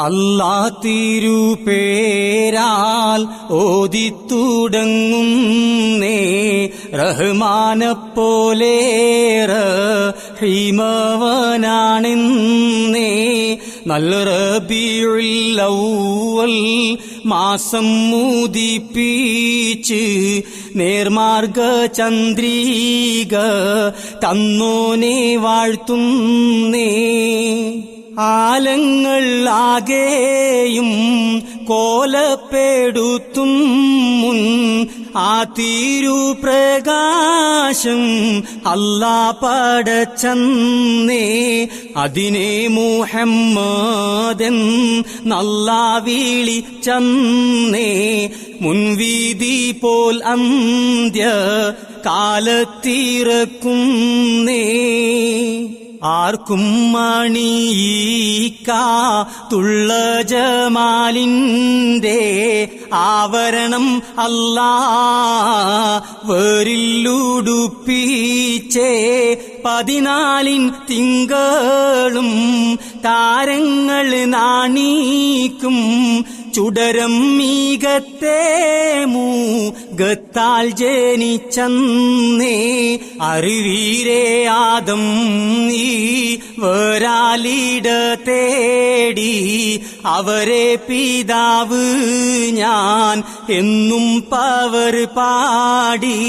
അല്ലാ തിരുപേരാൽ ഓതിത്തുടങ്ങുന്നേ റഹ്മാനെപ്പോലെ റഹീമവനാണെന്നേ. നല്ല റബീഉൽ അവ്വൽ മാസം മുദിപ്പിച്ച് നേർമാർഗ ചന്ദ്രിക തന്നോനെ വാഴ്ത്തുന്നേ. ആലങ്ങൾ ആകെയും കോലപ്പെടുത്തും മുൻ ആ തിരുപ്രകാശം അല്ലാ പടച്ചന്നേ. അതിനെ മുഹമ്മദൻ നല്ലാ വിളിച്ചന്നേ. മുൻവീതി പോൽ അന്ത്യ കാലത്തിറക്കുന്നേ. ആർക്കും മണിയിക്കാത്തുള്ള ജമാലിന്റെ ആവരണം അല്ലാ വേരില്ലുടുപ്പിച്ചേ. 14 തിങ്കളും താരങ്ങൾ നാണിക്കും ചുടരം മീകത്തെ മൂകത്താൽ ജനിച്ചന്നേ. അറിവീരേ ആദം നീ വരാലിട തേടി അവരെ പിതാവ് ഞാൻ എന്നും പവർ പാടി.